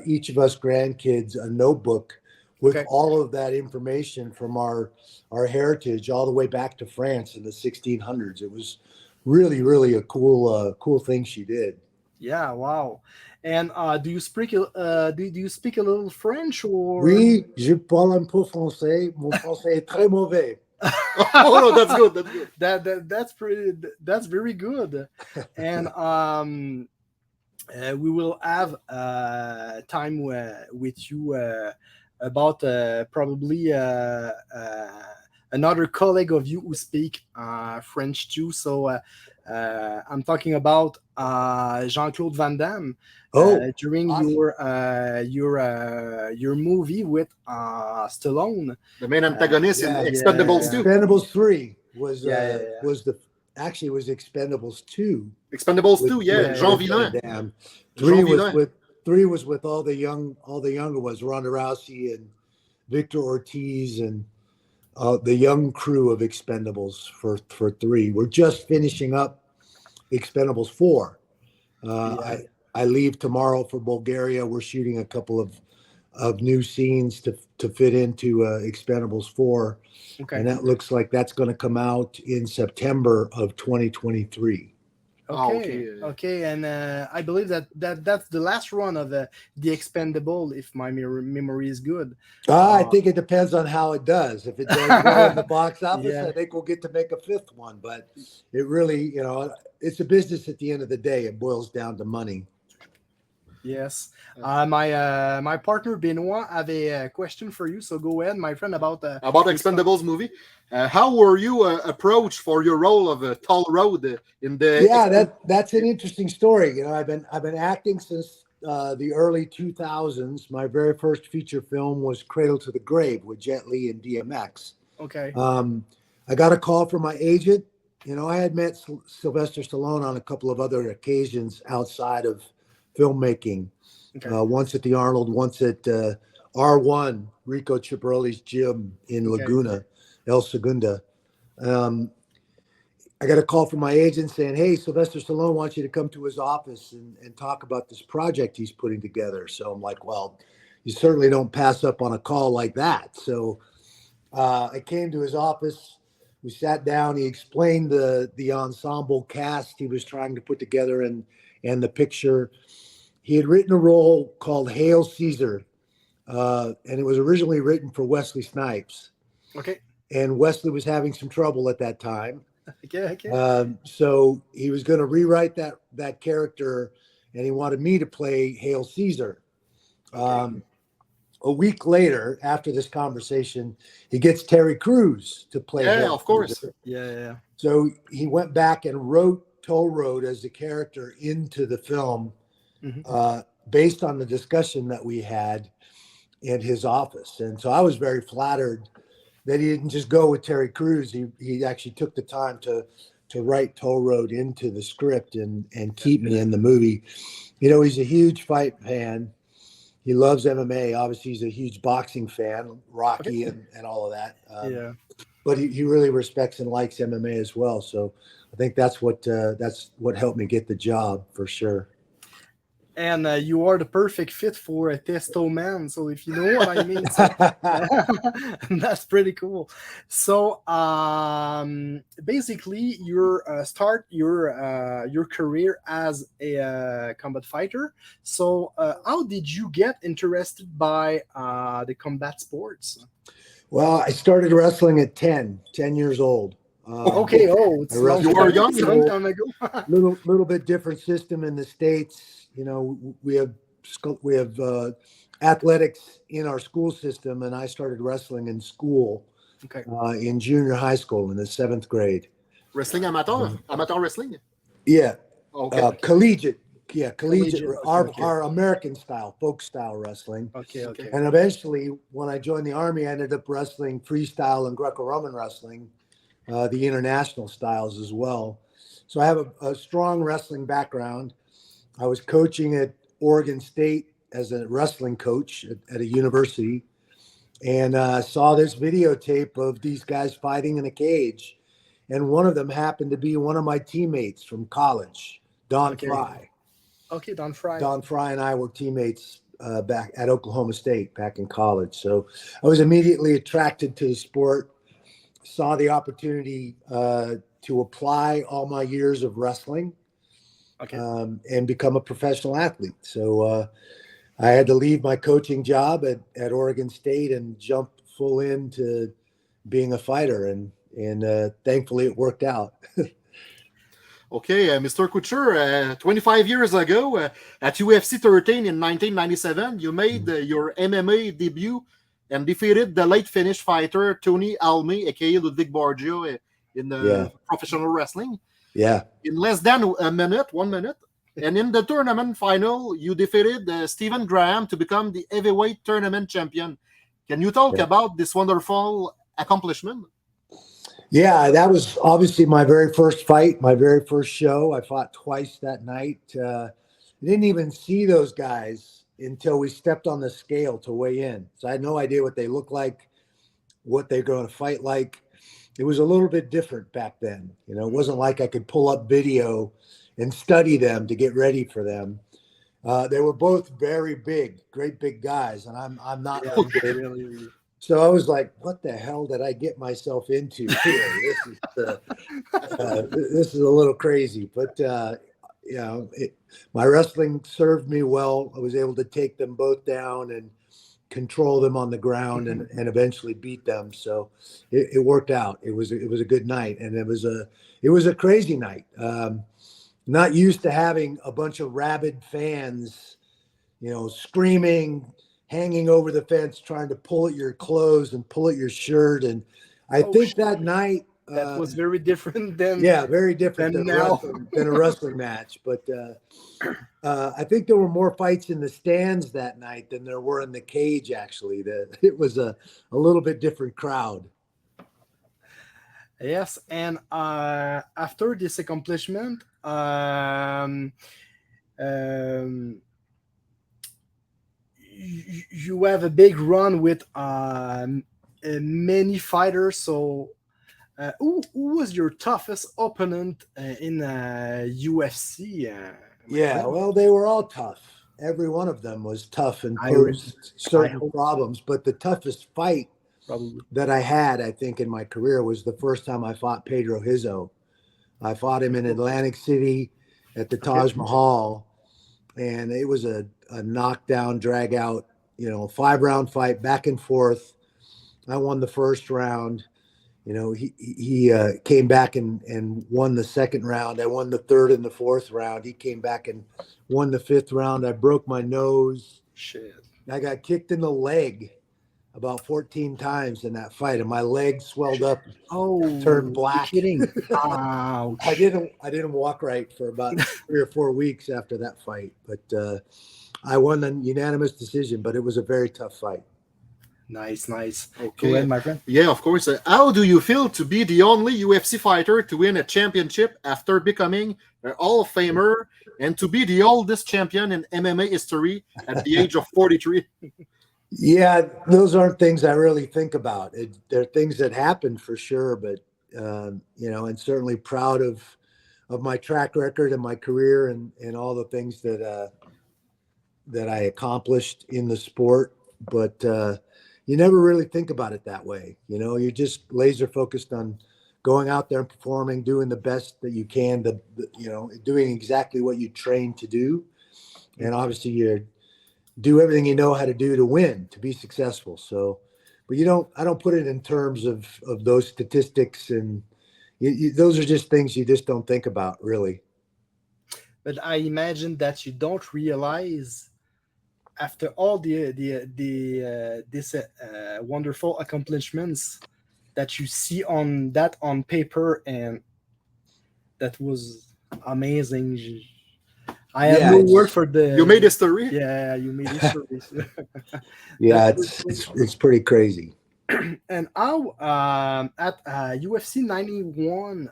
each of us grandkids a notebook with Okay. all of that information from our heritage all the way back to France in the 1600s. It was really a cool thing she did. Yeah, wow. And do you speak a little French or? Oui, je parle un peu français. Mon français est très mauvais. Oh no, that's good. That's good. That's pretty. That's very good. And we will have time with you about probably another colleague of you who speak French too. So I'm talking about Jean-Claude Van Damme. During awesome. your movie with Stallone. The main antagonist in yeah, Expendables 2. Expendables 3 was Yeah. was the actually it was Expendables 2. Expendables 2, yeah. Jean Villain. Damn. Jean Villain. Three was with all the younger ones, Ronda Rousey and Victor Ortiz and the young crew of Expendables for 3. We're just finishing up Expendables 4. I leave tomorrow for Bulgaria. We're shooting a couple of new scenes to fit into Expendables 4. Okay. And that looks like that's going to come out in September of 2023. Okay. And I believe that's the last run of the Expendable, if my memory is good. I think it depends on how it does. If it does well in the box office, Yeah. I think we'll get to make a 5th one. But it really, it's a business at the end of the day. It boils down to money. Yes. My partner Benoit have a question for you. So go ahead, my friend, about Expendables movie. How were you approached for your role of Toll Road in the? Yeah, that's an interesting story. I've been acting since the early 2000s. My very first feature film was Cradle to the Grave with Jet Li and DMX. Okay. I got a call from my agent. I had met Sylvester Stallone on a couple of other occasions outside of filmmaking. Okay. Once at the Arnold, once at R1, Rico Ciparoli's gym in Laguna, El Segunda. I got a call from my agent saying, hey, Sylvester Stallone wants you to come to his office and talk about this project he's putting together. So I'm like, well, you certainly don't pass up on a call like that. So I came to his office. We sat down. He explained the ensemble cast he was trying to put together and the picture. He had written a role called Hail Caesar, and it was originally written for Wesley Snipes. Okay. And Wesley was having some trouble at that time. Okay. So he was going to rewrite that character, and he wanted me to play Hail Caesar. Okay. A week later, after this conversation, he gets Terry Crews to play. Yeah, of course. Yeah. So he went back and wrote Toll Road as a character into the film, based on the discussion that we had in his office. And so I was very flattered that he didn't just go with Terry Crews. He actually took the time to write Toll Road into the script and keep me in the movie. He's a huge fight fan. He loves MMA. Obviously, he's a huge boxing fan, Rocky and all of that. But he really respects and likes MMA as well. So I think that's what helped me get the job for sure. And you are the perfect fit for a testo man. So if you know what I mean, so, that's pretty cool. So basically, you start your career as a combat fighter. So how did you get interested by the combat sports? Well, I started wrestling at 10 years old. Okay. It's you were young. A long time ago. little bit different system in the States. We have athletics in our school system, and I started wrestling in school. Okay. In junior high school in the 7th grade. Wrestling amateur, amateur wrestling. Yeah. Okay. Collegiate. Yeah, collegiate. Okay. Our American style, folk style wrestling. Okay. And eventually, when I joined the Army, I ended up wrestling freestyle and Greco-Roman wrestling, the international styles as well. So I have a strong wrestling background. I was coaching at Oregon State as a wrestling coach at a university, and saw this videotape of these guys fighting in a cage. And one of them happened to be one of my teammates from college, Don Fry. Okay, Don Fry. Don Fry and I were teammates back at Oklahoma State back in college. So I was immediately attracted to the sport, saw the opportunity to apply all my years of wrestling and become a professional athlete. So I had to leave my coaching job at Oregon State and jump full into being a fighter. And thankfully it worked out. Okay, Mr. Couture, 25 years ago at UFC 13 in 1997, you made your MMA debut and defeated the late Finnish fighter Tony Alme, aka Ludwig Borgia, in professional wrestling. Yeah. In less than 1 minute. And in the tournament final, you defeated Stephen Graham to become the heavyweight tournament champion. Can you talk about this wonderful accomplishment? Yeah, that was obviously my very first fight, my very first show. I fought twice that night. I didn't even see those guys until we stepped on the scale to weigh in. So I had no idea what they looked like, what they're going to fight like. It was a little bit different back then. You know, it wasn't like I could pull up video and study them to get ready for them. They were both very big, great big guys, and I'm not. So I was like, what the hell did I get myself into here? This is a little crazy, but my wrestling served me well. I was able to take them both down and control them on the ground and eventually beat them. So it worked out. It was a good night, and it was a crazy night. Not used to having a bunch of rabid fans, screaming, hanging over the fence, trying to pull at your clothes and pull at your shirt. And I think that night that was very different than very different than a wrestling match. But I think there were more fights in the stands that night than there were in the cage. Actually, it was a little bit different crowd. Yes, and after this accomplishment, you have a big run with many fighters. So, who was your toughest opponent in UFC? Well, they were all tough. Every one of them was tough and posed certain problems. But the toughest fight that I had, I think, in my career was the first time I fought Pedro Hizzo. I fought him in Atlantic City at the Taj Mahal, and it was a knockdown, drag out, 5-round fight, back and forth. I won the first round. He came back and won the second round. I won the third and the fourth round. He came back and won the fifth round. I broke my nose. Shit. I got kicked in the leg about 14 times in that fight, and my leg swelled up, turned black. You're kidding. Ouch. I didn't walk right for about 3 or 4 weeks after that fight, but I won a unanimous decision. But it was a very tough fight. Nice. Okay. Go ahead, my friend. Yeah, of course. How do you feel to be the only UFC fighter to win a championship after becoming a Hall of Famer and to be the oldest champion in MMA history at the age of 43? Yeah, those aren't things I really think about. They're things that happen for sure, but and certainly proud of my track record and my career and all the things that I accomplished in the sport. But you never really think about it that way. You're just laser focused on going out there and performing, doing the best that you can, doing exactly what you trained to do, and obviously you're do everything you know how to do to win, to be successful. So, but I don't put it in terms of those statistics, and those are just things you just don't think about, really. But I imagine that you don't realize after all this wonderful accomplishments that you see on paper, and that was amazing. I have no word for the. You made history. Yeah, you made history. Yeah, it's pretty crazy. And how at UFC 91,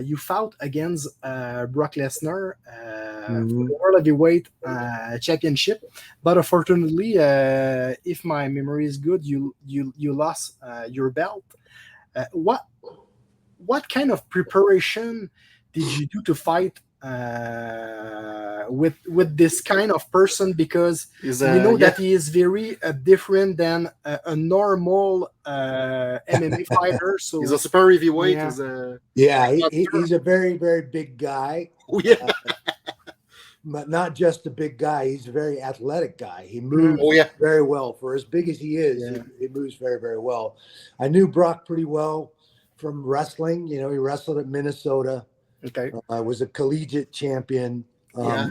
you fought against Brock Lesnar for the World Heavyweight Championship, but unfortunately, if my memory is good, you lost your belt. What kind of preparation did you do to fight with this kind of person, because we know that he is very different than a normal MMA fighter. So he's a super heavyweight. He's a very, very big guy. Oh, yeah. But not just a big guy, he's a very athletic guy. He moves very well. For as big as he is, he moves very, very well. I knew Brock pretty well from wrestling. You know, he wrestled at Minnesota. Okay. Was a collegiate champion. I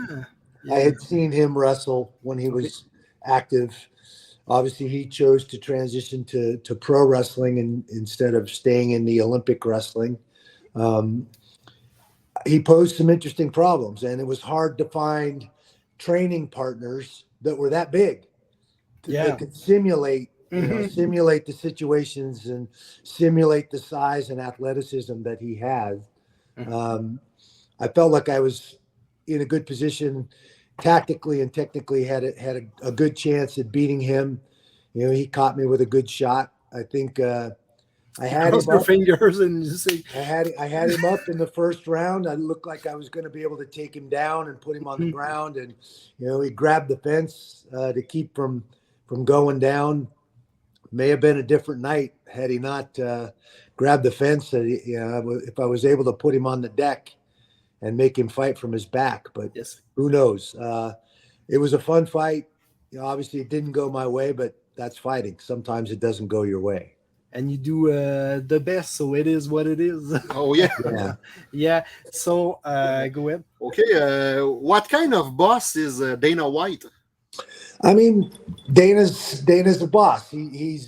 had seen him wrestle when he was active. Obviously, he chose to transition to pro wrestling instead of staying in the Olympic wrestling. He posed some interesting problems, and it was hard to find training partners that were that big that could simulate, simulate the situations and simulate the size and athleticism that he had. I felt like I was in a good position tactically and technically, had a good chance at beating him. You know, he caught me with a good shot. I think I had him up. Fingers and just say, I had him up in the first round. I looked like I was going to be able to take him down and put him on the ground. And, you know, he grabbed the fence to keep from going down. May have been a different night had he not grabbed the fence. You know, if I was able to put him on the deck and make him fight from his back. But who knows? It was a fun fight. You know, obviously, it didn't go my way, but that's fighting. Sometimes it doesn't go your way. And you do the best, so it is what it is. Oh, yeah. Yeah. So go ahead. Okay. What kind of boss is Dana White? I mean, Dana's a boss. He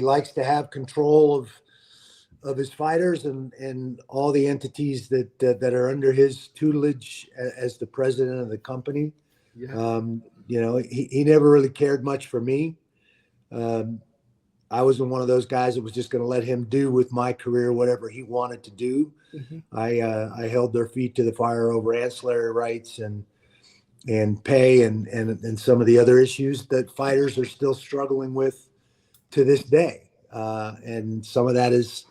likes to have control of his fighters and all the entities that are under his tutelage as the president of the company. Yeah. You know, he never really cared much for me. I wasn't one of those guys that was just going to let him do with my career whatever he wanted to do. I held their feet to the fire over ancillary rights and pay and some of the other issues that fighters are still struggling with to this day. And some of that is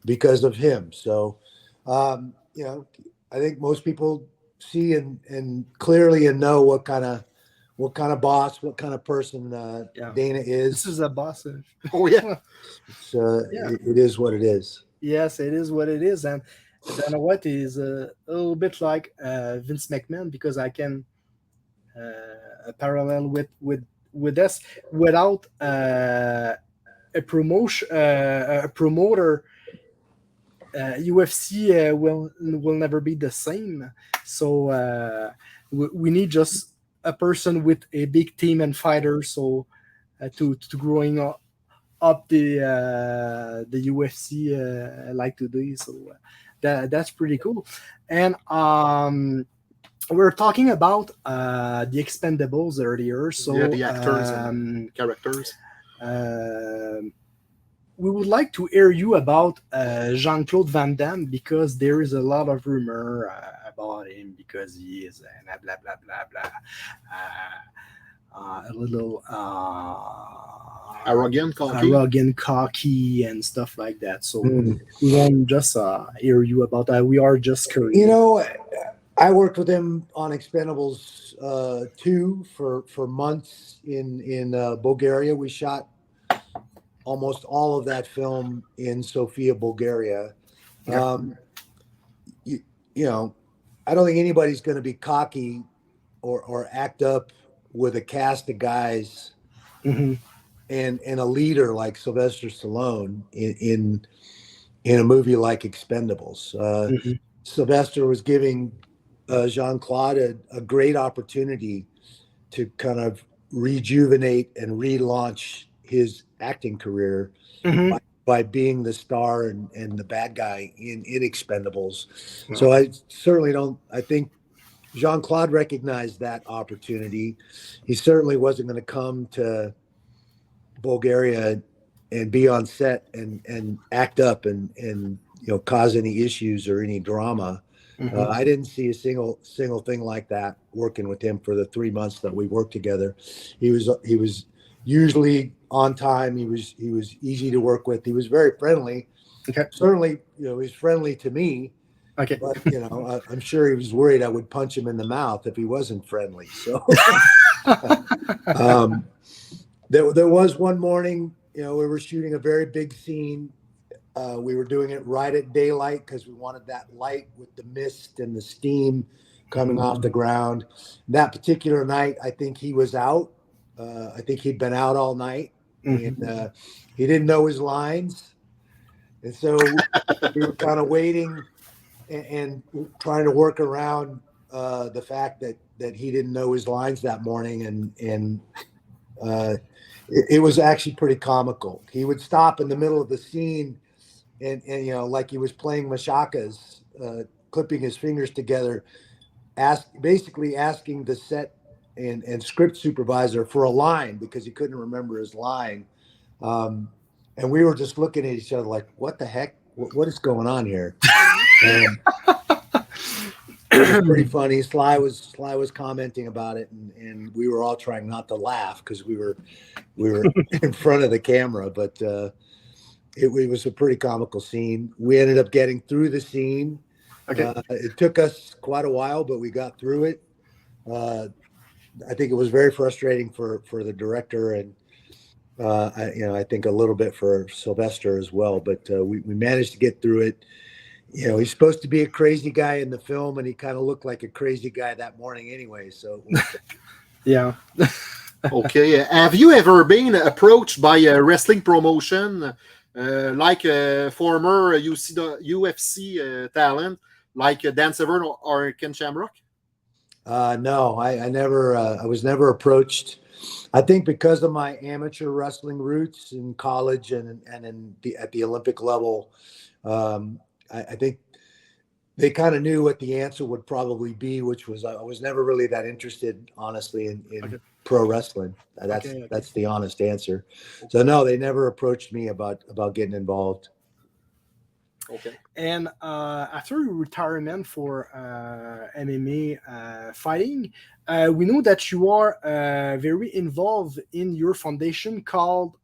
because of him. So, you know, I think most people see and clearly and know what kind of boss, what kind of person Dana is. This is a boss. Oh, yeah. It is what it is. Yes, it is what it is. And Dana White is a little bit like Vince McMahon, because I can parallel with this without a promoter. UFC will never be the same. So we need just a person with a big team and fighters, so to growing up the UFC like today. So that's pretty cool. And we're talking about the Expendables earlier. So the actors and characters. We would like to hear you about Jean-Claude Van Damme, because there is a lot of rumor about him, because he is blah blah blah blah blah, a little arrogant, cocky, and stuff like that. So we want just hear you about that. We are just curious. You know, I worked with him on Expendables 2 for months in Bulgaria. We shot almost all of that film in Sofia, Bulgaria. You know, I don't think anybody's going to be cocky or act up with a cast of guys and a leader like Sylvester Stallone in a movie like Expendables. Sylvester was giving Jean-Claude a great opportunity to kind of rejuvenate and relaunch his acting career by being the star and the bad guy in Expendables. So I certainly don't. I think Jean-Claude recognized that opportunity. He certainly wasn't going to come to Bulgaria and be on set and act up and you know, cause any issues or any drama. I didn't see a single thing like that working with him for the 3 months that we worked together. He was usually on time. He was easy to work with. He was very friendly. Certainly, you know, he's friendly to me. Okay. But I'm sure he was worried I would punch him in the mouth if he wasn't friendly. So there was one morning, we were shooting a very big scene. We were doing it right at daylight because we wanted that light with the mist and the steam coming off the ground. That particular night, I think he was out. I think he'd been out all night, and he didn't know his lines. And so we were kind of waiting and trying to work around the fact that he didn't know his lines that morning. And it was actually pretty comical. He would stop in the middle of the scene and like he was playing machakas, clipping his fingers together, basically asking the set and script supervisor for a line because he couldn't remember his line. And we were just looking at each other like, what the heck? What is going on here? And it was pretty funny. Sly was commenting about it, and we were all trying not to laugh because we were in front of the camera. But it was a pretty comical scene. We ended up getting through the scene. Okay. It took us quite a while, but we got through it. I think it was very frustrating for the director, and I think a little bit for Sylvester as well. But we managed to get through it. He's supposed to be a crazy guy in the film, and he kind of looked like a crazy guy that morning anyway. So, yeah. Okay. Have you ever been approached by a wrestling promotion, like a former UFC talent, like Dan Severn or Ken Shamrock? No, I never. I was never approached. I think because of my amateur wrestling roots in college and at the Olympic level. I think they kind of knew what the answer would probably be, which was I was never really that interested, honestly, in pro wrestling. That's the honest answer. So no, they never approached me about getting involved. Okay. And after your retirement for MMA fighting, we know that you are very involved in your foundation called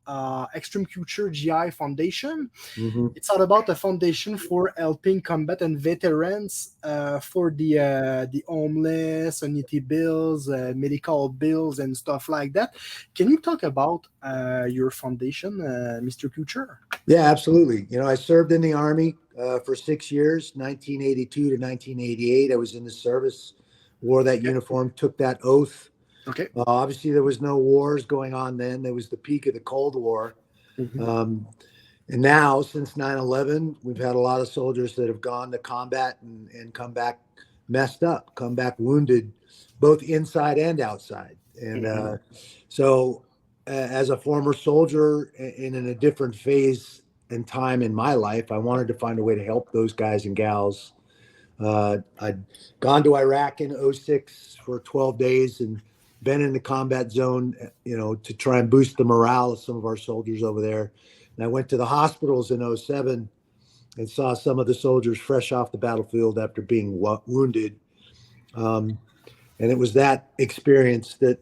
Extreme Couture GI Foundation. Mm-hmm. It's all about a foundation for helping combatant veterans for the homeless, annuity bills, medical bills, and stuff like that. Can you talk about your foundation, Mr. Couture? Yeah, absolutely. I served in the Army for 6 years, 1982 to 1988. I was in the service, wore that uniform, took that oath. Okay. Obviously, there was no wars going on then. There was the peak of the Cold War. Mm-hmm. And now, since 9/11, we've had a lot of soldiers that have gone to combat and come back messed up, come back wounded, both inside and outside. And so as a former soldier and in a different phase and time in my life, I wanted to find a way to help those guys and gals. I'd gone to Iraq in 2006 for 12 days and been in the combat zone, to try and boost the morale of some of our soldiers over there. And I went to the hospitals in 2007 and saw some of the soldiers fresh off the battlefield after being wounded. And it was that experience that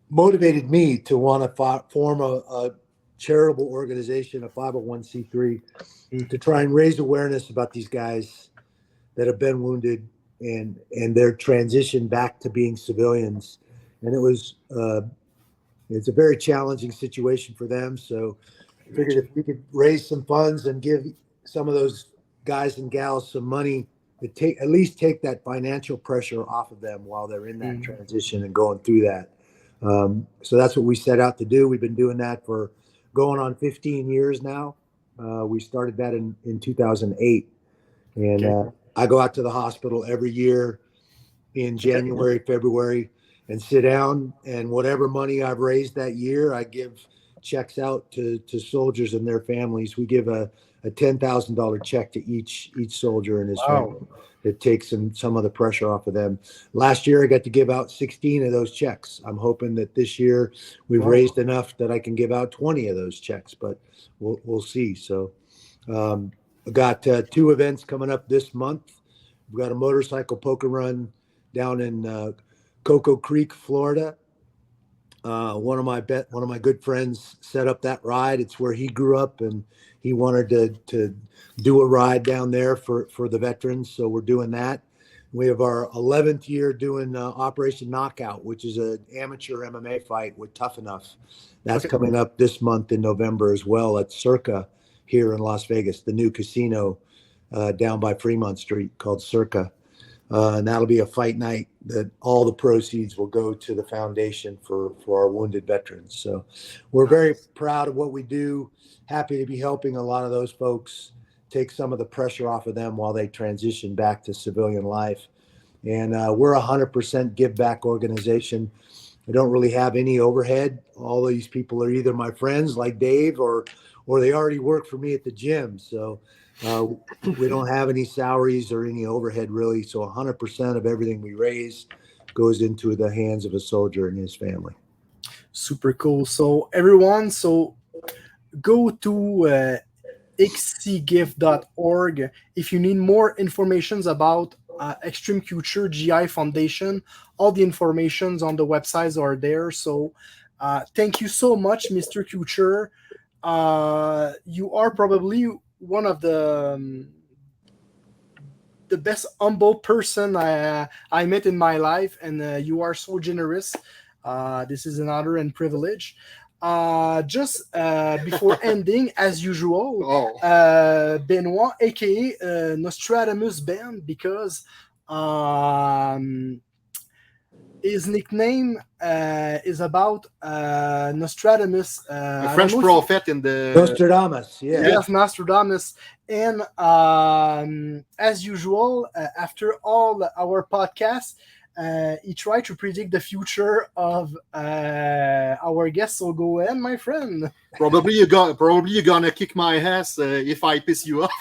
motivated me to want to form a charitable organization, a 501c3, to try and raise awareness about these guys that have been wounded and their transition back to being civilians. And it's a very challenging situation for them. So I figured if we could raise some funds and give some of those guys and gals some money to at least take that financial pressure off of them while they're in that transition and going through that. So that's what we set out to do. We've been doing that for going on 15 years now. We started that in 2008. And I go out to the hospital every year in January, February, and sit down. And whatever money I've raised that year, I give checks out to soldiers and their families. We give a $10,000 check to each soldier and his family. It takes some of the pressure off of them. Last year, I got to give out 16 of those checks. I'm hoping that this year we've raised enough that I can give out 20 of those checks, but we'll see. So I got 2 events coming up this month. We've got a motorcycle poker run down in Cocoa Creek, Florida, One of my good friends set up that ride. It's where he grew up, and he wanted to do a ride down there for the veterans. So we're doing that. We have our 11th year doing Operation Knockout, which is an amateur MMA fight with Tough Enough. That's coming up this month in November as well at Circa here in Las Vegas, the new casino down by Fremont Street called Circa. And that'll be a fight night that all the proceeds will go to the foundation for our wounded veterans. So we're very proud of what we do. Happy to be helping a lot of those folks take some of the pressure off of them while they transition back to civilian life. And we're a 100% give back organization. I don't really have any overhead. All these people are either my friends like Dave or they already work for me at the gym. So we don't have any salaries or any overhead really. So 100% of everything we raise goes into the hands of a soldier and his family. Super cool. So everyone, go to xcgift.org if you need more information about Extreme Couture GI Foundation. All the informations on the websites are there. So thank you so much, Mr. Couture. You are probably one of the best humble person I met in my life, and you are so generous. This is an honor and privilege. Just before ending, as usual, Benoit, aka Nostradamus Ben, because his nickname is about Nostradamus, a French prophet in the Nostradamus. Yes, Nostradamus. And as usual, after all our podcasts, he tried to predict the future of our guests. So go ahead, my friend. Probably you're gonna kick my ass if I piss you off.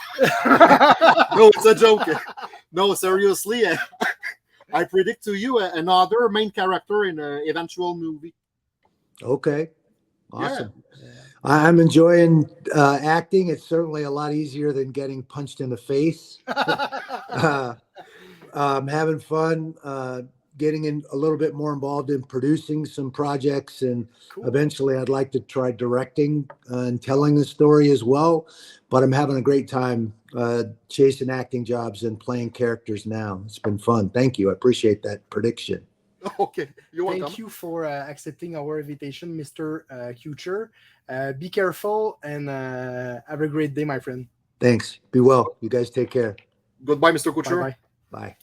No, it's a joke. No, seriously, I predict to you another main character in an eventual movie. Okay, awesome. Yeah. I'm enjoying acting. It's certainly a lot easier than getting punched in the face. I'm having fun getting in a little bit more involved in producing some projects, and eventually I'd like to try directing and telling the story as well. But I'm having a great time chasing acting jobs and playing characters now. It's been fun. Thank you. I appreciate that prediction. Okay, you're welcome. Thank you for accepting our invitation, Mr. Couture. Be careful and have a great day, my friend. Thanks. Be well. You guys take care. Goodbye, Mr. Couture. Bye-bye. Bye.